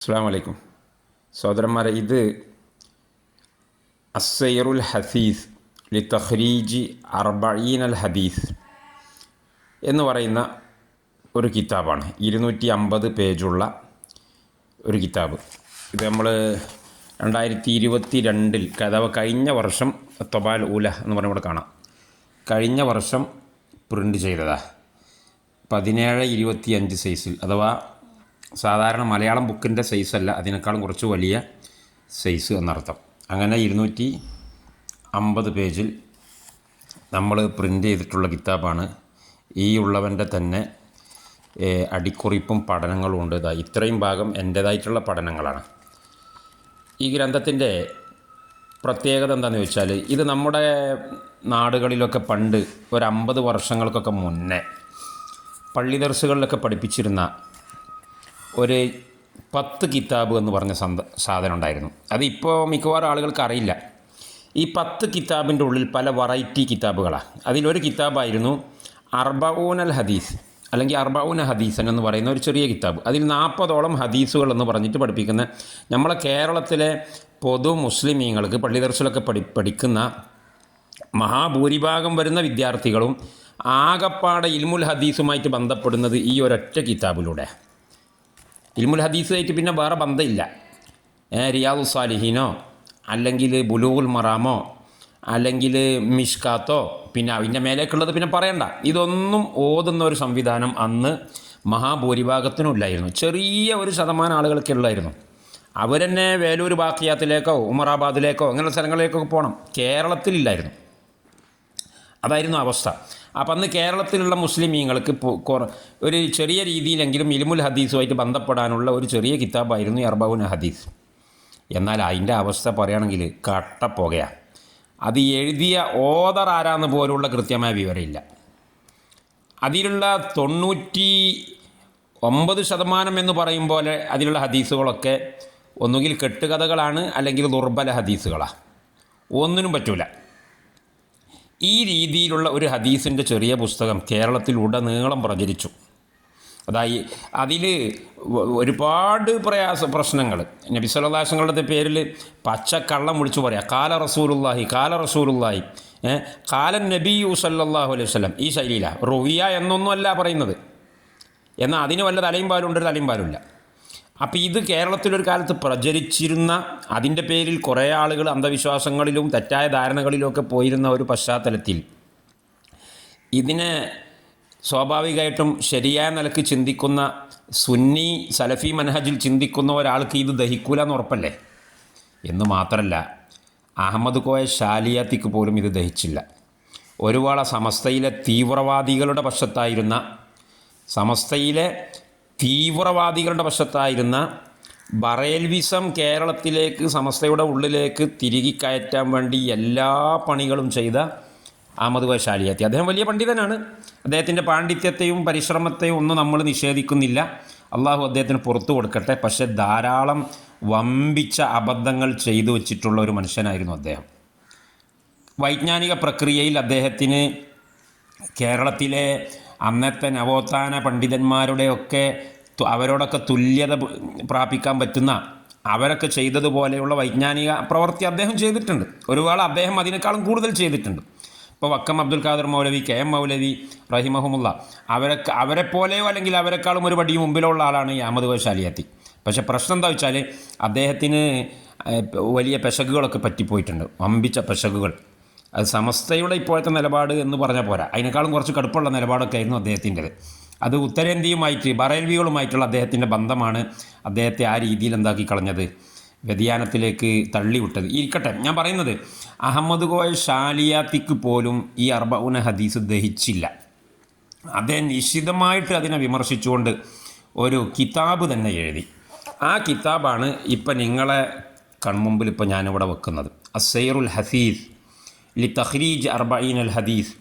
അസ്സലാമു അലൈക്കും സഹോദരന്മാരെ, ഇത് അസ്സൈറുൽ ഹദീസ് ലി തഖ്രീജി അർബഈൻ അൽ ഹദീസ് എന്ന് പറയുന്ന ഒരു കിതാബാണ്. 250 പേജുള്ള ഒരു കിതാബ്. ഇത് നമ്മൾ 2022 അഥവാ കഴിഞ്ഞ വർഷം തൊബാൽ ഊല എന്ന് പറഞ്ഞ ഇവിടെ കാണാം. കഴിഞ്ഞ വർഷം പ്രിൻ്റ് ചെയ്തതാണ്. 17-25 സൈസിൽ, അഥവാ സാധാരണ മലയാളം ബുക്കിൻ്റെ സൈസല്ല, അതിനേക്കാളും കുറച്ച് വലിയ സൈസ് എന്നർത്ഥം. അങ്ങനെ 250 പേജിൽ നമ്മൾ പ്രിൻ്റ് ചെയ്തിട്ടുള്ള കിതാബാണ്. ഈ ഉള്ളവൻ്റെ തന്നെ അടിക്കുറിപ്പും പഠനങ്ങളും ഉണ്ട്. ഇത്രയും ഭാഗം എൻ്റേതായിട്ടുള്ള പഠനങ്ങളാണ്. ഈ ഗ്രന്ഥത്തിൻ്റെ പ്രത്യേകത എന്താണെന്ന് ചോദിച്ചാൽ, ഇത് നമ്മുടെ നാടുകളിലൊക്കെ പണ്ട് ഒരു 50 വർഷങ്ങൾക്കൊക്കെ മുന്നേ പള്ളി ദർസുകളിലൊക്കെ പഠിപ്പിച്ചിരുന്ന ഒരു 10 കിതാബ് എന്ന് പറഞ്ഞ സാധനം ഉണ്ടായിരുന്നു. അതിപ്പോൾ മിക്കവാറും ആളുകൾക്ക് അറിയില്ല. ഈ 10 കിതാബിൻ്റെ ഉള്ളിൽ പല വെറൈറ്റി കിതാബുകളാണ്. അതിലൊരു കിതാബായിരുന്നു അർബഊനൽ ഹദീസ്, അല്ലെങ്കിൽ അർബഊന ഹദീസൻ എന്ന് പറയുന്ന ഒരു ചെറിയ കിതാബ്. അതിൽ 40ഓളം ഹദീസുകൾ എന്ന് പറഞ്ഞിട്ട് പഠിപ്പിക്കുന്ന, നമ്മളെ കേരളത്തിലെ പൊതു മുസ്ലിമീങ്ങൾക്ക് പള്ളി ദർസിലൊക്കെ പഠിക്കുന്ന മഹാഭൂരിഭാഗം വരുന്ന വിദ്യാർത്ഥികളും ആകപ്പാടെ ഇൽമുൽ ഹദീസുമായിട്ട് ബന്ധപ്പെടുന്നത് ഈ ഒരൊറ്റ കിതാബിലൂടെ. ഇൽമുൽ ഹദീസുമായിട്ട് പിന്നെ വേറെ ബന്ധമില്ല. റിയാദു സാലിഹീനോ അല്ലെങ്കിൽ ബുലൂഗുൽ മറാമോ അല്ലെങ്കിൽ മിഷ്കാത്തോ, പിന്നെ അതിൻ്റെ മേലേക്കുള്ളത് പിന്നെ പറയണ്ട. ഇതൊന്നും ഓതുന്ന ഒരു സംവിധാനം അന്ന് മഹാഭൂരിഭാഗത്തിനും ഇല്ലായിരുന്നു. ചെറിയ ഒരു ശതമാനം ആളുകൾക്ക് ഉള്ളായിരുന്നു. അവരെന്നെ വേലൂർ ബാക്കിയാത്തിലേക്കോ ഉമറാബാദിലേക്കോ അങ്ങനെയുള്ള സ്ഥലങ്ങളിലേക്കൊക്കെ പോകണം. കേരളത്തിലില്ലായിരുന്നു. അതായിരുന്നു അവസ്ഥ. അപ്പം അന്ന് കേരളത്തിലുള്ള മുസ്ലിമീങ്ങൾക്ക് ഒരു ചെറിയ രീതിയിലെങ്കിലും ഇൽമുൽ ഹദീസുമായിട്ട് ബന്ധപ്പെടാനുള്ള ഒരു ചെറിയ കിതാബായിരുന്നു ഈ അർബഊന ഹദീസ്. എന്നാൽ അതിൻ്റെ അവസ്ഥ പറയുകയാണെങ്കിൽ കട്ടപ്പുകയാണ്. അത് എഴുതിയ ഓദർ ആരാന്ന് പോലുള്ള കൃത്യമായ വിവരമില്ല. അതിലുള്ള 99% എന്ന് പറയും പോലെ അതിലുള്ള ഹദീസുകളൊക്കെ ഒന്നുകിൽ കെട്ടുകഥകളാണ്, അല്ലെങ്കിൽ ദുർബല ഹദീസുകളാണ്. ഒന്നിനും പറ്റൂല. ഈ രീതിയിലുള്ള ഒരു ഹദീസിൻ്റെ ചെറിയ പുസ്തകം കേരളത്തിലുടനീളം പ്രചരിച്ചു. അതായത് അതിൽ ഒരുപാട് പ്രശ്നങ്ങൾ, നബി സല്ലല്ലാഹു അലൈഹി വസല്ലമയുടെ പേരിൽ പച്ചക്കള്ളം വിളിച്ചു പറയാം. കാല റസൂലുള്ളാഹി കാലൻ നബിയു സല്ലല്ലാഹു അലൈഹി വസല്ലം, ഈ ശൈലിയിലാണ്. റുവിയ എന്നൊന്നുമല്ല പറയുന്നത്. എന്നാൽ അതിന് വല്ല തലയും പാലുണ്ട്, തലയും പാലുമില്ല. അപ്പോൾ ഇത് കേരളത്തിലൊരു കാലത്ത് പ്രചരിച്ചിരുന്ന, അതിൻ്റെ പേരിൽ കുറേ ആളുകൾ അന്ധവിശ്വാസങ്ങളിലും തെറ്റായ ധാരണകളിലുമൊക്കെ പോയിരുന്ന ഒരു പശ്ചാത്തലത്തിൽ ഇതിനെ സ്വാഭാവികമായിട്ടും ശരിയായ നിലക്ക് ചിന്തിക്കുന്ന സുന്നി സലഫി മനഹജിൽ ചിന്തിക്കുന്ന ഒരാൾക്ക് ഇത് ദഹിക്കൂല എന്ന് ഉറപ്പല്ലേ. എന്ന് മാത്രമല്ല, അഹമ്മദ് കോയ ഷാലിയാത്തിക്ക് പോലും ഇത് ദഹിച്ചില്ല. ഒരുപാട് സമസ്തയിലെ തീവ്രവാദികളുടെ പക്ഷത്തായിരുന്ന ബറേൽവിസം കേരളത്തിലേക്ക്, സമസ്തയുടെ ഉള്ളിലേക്ക് തിരികെ കയറ്റാൻ വേണ്ടി എല്ലാ പണികളും ചെയ്ത അഹമ്മദ് കോയ ഷാലിയാത്തി, അദ്ദേഹം വലിയ പണ്ഡിതനാണ്. അദ്ദേഹത്തിൻ്റെ പാണ്ഡിത്യത്തെയും പരിശ്രമത്തെയും ഒന്നും നമ്മൾ നിഷേധിക്കുന്നില്ല. അള്ളാഹു അദ്ദേഹത്തിന് പുറത്തു കൊടുക്കട്ടെ. പക്ഷേ ധാരാളം വമ്പിച്ച അബദ്ധങ്ങൾ ചെയ്തു വച്ചിട്ടുള്ള ഒരു മനുഷ്യനായിരുന്നു അദ്ദേഹം. വൈജ്ഞാനിക പ്രക്രിയയിൽ അദ്ദേഹത്തിന് കേരളത്തിലെ അന്നത്തെ നവോത്ഥാന അവരോടൊക്കെ തുല്യത പ്രാപിക്കാൻ പറ്റുന്ന, അവരൊക്കെ ചെയ്തതുപോലെയുള്ള വൈജ്ഞാനിക പ്രവൃത്തി അദ്ദേഹം ചെയ്തിട്ടുണ്ട്. ഒരുപാട് അദ്ദേഹം അതിനേക്കാളും കൂടുതൽ ചെയ്തിട്ടുണ്ട്. ഇപ്പോൾ വക്കം അബ്ദുൽ ഖാദർ മൗലവി, കെ എം മൗലവി റഹിമഹുമുള്ള, അവരെപ്പോലെയോ അല്ലെങ്കിൽ അവരെക്കാളും ഒരു പടി മുമ്പിലുള്ള ആളാണ് ഈ അഹമ്മദ് കോയ ഷാലിയാത്തി. പക്ഷേ പ്രശ്നം എന്താ വെച്ചാൽ, അദ്ദേഹത്തിന് വലിയ പെശകുകളൊക്കെ പറ്റിപ്പോയിട്ടുണ്ട്, വമ്പിച്ച പെശകുകൾ. അത് സമസ്തയുടെ ഇപ്പോഴത്തെ നിലപാട് എന്ന് പറഞ്ഞാൽ പോരാ, അതിനേക്കാളും കുറച്ച് കടുപ്പുള്ള നിലപാടൊക്കെ ആയിരുന്നു അദ്ദേഹത്തിൻ്റെത്. അത് ഉത്തരേന്ത്യയുമായിട്ട്, ബറേൽവികളുമായിട്ടുള്ള അദ്ദേഹത്തിൻ്റെ ബന്ധമാണ് അദ്ദേഹത്തെ ആ രീതിയിൽ എന്താക്കി കളഞ്ഞത്, വ്യതിയാനത്തിലേക്ക് തള്ളിവിട്ടത്. ഇരിക്കട്ടെ, ഞാൻ പറയുന്നത് അഹമ്മദ് കോയ ഷാലിയാത്തിക്ക് പോലും ഈ അർബഊന ഹദീസ് ദഹിച്ചില്ല. അദ്ദേഹം നിശിതമായിട്ട് അതിനെ വിമർശിച്ചുകൊണ്ട് ഒരു കിതാബ് തന്നെ എഴുതി. ആ കിതാബാണ് ഇപ്പം നിങ്ങളെ കൺമുമ്പിൽ ഇപ്പോൾ ഞാനിവിടെ വെക്കുന്നത്. അസ്സൈറുൽ ഹദീസ് ലി തഖ്രീജ് അർബഈൻ അൽ ഹദീസ്.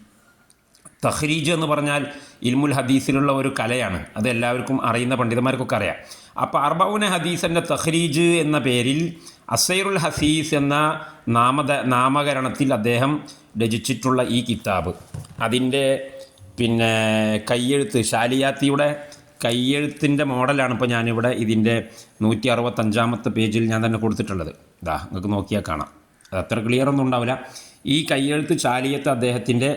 തഖ്രീജ് എന്ന് പറഞ്ഞാൽ ഇൽമുൽ ഹദീസിലുള്ള ഒരു കലയാണ്. അത് എല്ലാവർക്കും അറിയുന്ന പണ്ഡിതന്മാർക്കൊക്കെ അറിയാം. അപ്പോൾ അർബഊന ഹദീസിൻ്റെ തഖ്രീജ് എന്ന പേരിൽ അസ്സൈറുൽ ഹദീസ് എന്ന നാമകരണത്തിൽ അദ്ദേഹം രചിച്ചിട്ടുള്ള ഈ കിതാബ്, അതിൻ്റെ കയ്യെഴുത്ത്, ഷാലിയാത്തിയുടെ കയ്യെഴുത്തിൻ്റെ മോഡലാണ് ഇപ്പോൾ ഞാനിവിടെ ഇതിൻ്റെ 165 പേജിൽ ഞാൻ തന്നെ കൊടുത്തിട്ടുള്ളത്. ഇതാ നിങ്ങൾക്ക് നോക്കിയാൽ കാണാം. അത് അത്ര ക്ലിയർ ഒന്നും ഉണ്ടാവില്ല. ഈ കയ്യെഴുത്ത് ചാലിയത്ത് അദ്ദേഹത്തിൻ്റെ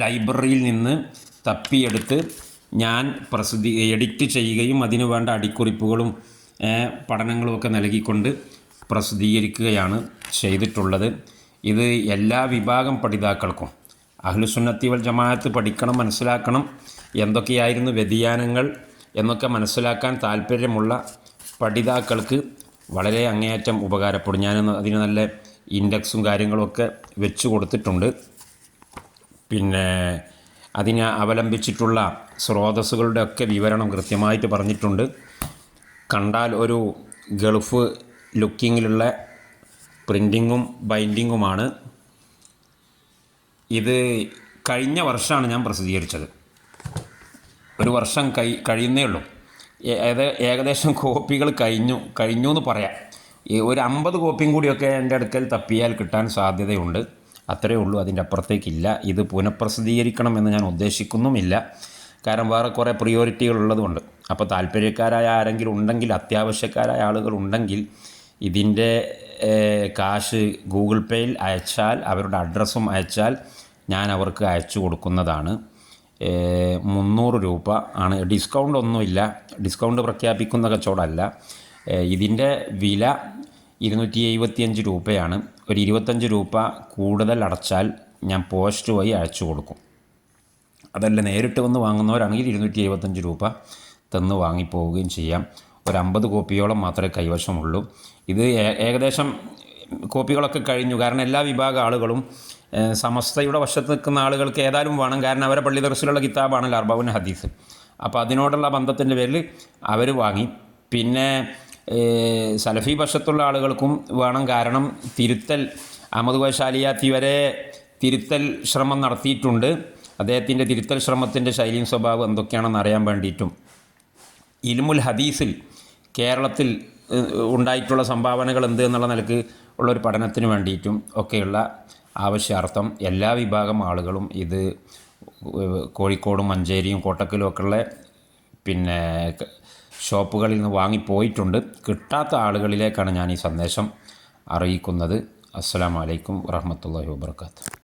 ലൈബ്രറിയിൽ നിന്ന് തപ്പിയെടുത്ത് ഞാൻ എഡിറ്റ് ചെയ്യുകയും അതിനു വേണ്ട അടിക്കുറിപ്പുകളും പഠനങ്ങളുമൊക്കെ നൽകിക്കൊണ്ട് പ്രസിദ്ധീകരിക്കുകയാണ് ചെയ്തിട്ടുള്ളത്. ഇത് എല്ലാ വിഭാഗം പഠിതാക്കൾക്കും അഹ്ലുസുന്നത്തി വൽ ജമാഅത്ത് പഠിക്കണം, മനസ്സിലാക്കണം, എന്തൊക്കെയായിരുന്നു വ്യതിയാനങ്ങൾ എന്നൊക്കെ മനസ്സിലാക്കാൻ താല്പര്യമുള്ള പഠിതാക്കൾക്ക് വളരെ അങ്ങേയറ്റം ഉപകാരപ്പെടും. ഞാൻ അതിന് നല്ല ഇൻഡെക്സും കാര്യങ്ങളുമൊക്കെ വെച്ച് കൊടുത്തിട്ടുണ്ട്. പിന്നെ അതിനെ അവലംബിച്ചിട്ടുള്ള സ്രോതസ്സുകളുടെ ഒക്കെ വിവരണം കൃത്യമായിട്ട് പറഞ്ഞിട്ടുണ്ട്. കണ്ടാൽ ഒരു ഗൾഫ് ലുക്കിങ്ങിലുള്ള പ്രിൻറ്റിങ്ങും ബൈൻഡിങ്ങുമാണ്. ഇത് കഴിഞ്ഞ വർഷമാണ് ഞാൻ പ്രസിദ്ധീകരിച്ചത്. ഒരു വർഷം കഴിയുന്നേ ഉള്ളൂ. ഏകദേശം കോപ്പികൾ കഴിഞ്ഞു എന്ന് പറയാം. ഒരു 50 കോപ്പിയും കൂടിയൊക്കെ എൻ്റെ അടുക്കൽ തപ്പിയാൽ കിട്ടാൻ സാധ്യതയുണ്ട്. അത്രയേ ഉള്ളൂ, അതിൻ്റെ അപ്പുറത്തേക്കില്ല. ഇത് പുനഃപ്രസിദ്ധീകരിക്കണം എന്ന് ഞാൻ ഉദ്ദേശിക്കുന്നുമില്ല. കാരണം വേറെ കുറേ പ്രിയോറിറ്റികൾ ഉള്ളതുകൊണ്ട്. അപ്പോൾ താല്പര്യക്കാരായ ആരെങ്കിലും ഉണ്ടെങ്കിൽ, അത്യാവശ്യക്കാരായ ആളുകൾ ഉണ്ടെങ്കിൽ ഇതിൻ്റെ കാശ് ഗൂഗിൾ പേയിൽ അയച്ചാൽ, അവരുടെ അഡ്രസ്സും അയച്ചാൽ ഞാൻ അവർക്ക് അയച്ചു കൊടുക്കുന്നതാണ്. 300 രൂപ ആണ്. ഡിസ്കൗണ്ട് ഒന്നുമില്ല, ഡിസ്കൗണ്ട് പ്രഖ്യാപിക്കുന്ന കച്ചവടമല്ല. ഇതിൻ്റെ വില 275 രൂപയാണ്. ഒരു 25 രൂപ കൂടുതൽ അടച്ചാൽ ഞാൻ പോസ്റ്റ് വഴി അയച്ചു കൊടുക്കും. അതല്ല നേരിട്ട് വന്ന് വാങ്ങുന്നവരാണെങ്കിൽ 275 രൂപ തന്ന് വാങ്ങിപ്പോവുകയും ചെയ്യാം. ഒരു 50 കോപ്പിയോളം മാത്രമേ കൈവശമുള്ളൂ. ഇത് ഏകദേശം കോപ്പികളൊക്കെ കഴിഞ്ഞു. കാരണം എല്ലാ വിഭാഗം ആളുകളും സമസ്തയുടെ വശത്ത് നിൽക്കുന്ന ആളുകൾക്ക് ഏതായാലും വേണം. കാരണം അവരെ പള്ളി ദർസിലുള്ള കിതാബാണല്ലോ അർബഊൻ ഹദീസ്. അപ്പോൾ അതിനോടുള്ള ബന്ധത്തിൻ്റെ പേരിൽ അവർ വാങ്ങി. പിന്നെ സലഫി പക്ഷത്തുള്ള ആളുകൾക്കും വേണം. കാരണം തിരുത്തൽ അഹമ്മദ് വൈശാലിയാത്തി വരെ തിരുത്തൽ ശ്രമം നടത്തിയിട്ടുണ്ട്. അദ്ദേഹത്തിൻ്റെ തിരുത്തൽ ശ്രമത്തിൻ്റെ ശൈലിയും സ്വഭാവം എന്തൊക്കെയാണെന്ന് അറിയാൻ വേണ്ടിയിട്ടും ഇൽമുൽ ഹദീസിൽ കേരളത്തിൽ ഉണ്ടായിട്ടുള്ള സംഭാവനകൾ എന്ത് എന്നുള്ള നിലക്ക് ഉള്ളൊരു പഠനത്തിന് വേണ്ടിയിട്ടും ഒക്കെയുള്ള ആവശ്യാർത്ഥം എല്ലാ വിഭാഗം ആളുകളും ഇത് കോഴിക്കോടും മഞ്ചേരിയും കോട്ടക്കലും ഒക്കെയുള്ള പിന്നെ ഷോപ്പുകളിൽ നിന്ന് വാങ്ങിപ്പോയിട്ടുണ്ട്. കിട്ടാത്ത ആളുകളിലേക്കാണ് ഞാൻ ഈ സന്ദേശം അറിയിക്കുന്നത്. അസ്സലാമു അലൈക്കും വറഹ്മത്തുള്ളാഹി വബറകാതുഹു.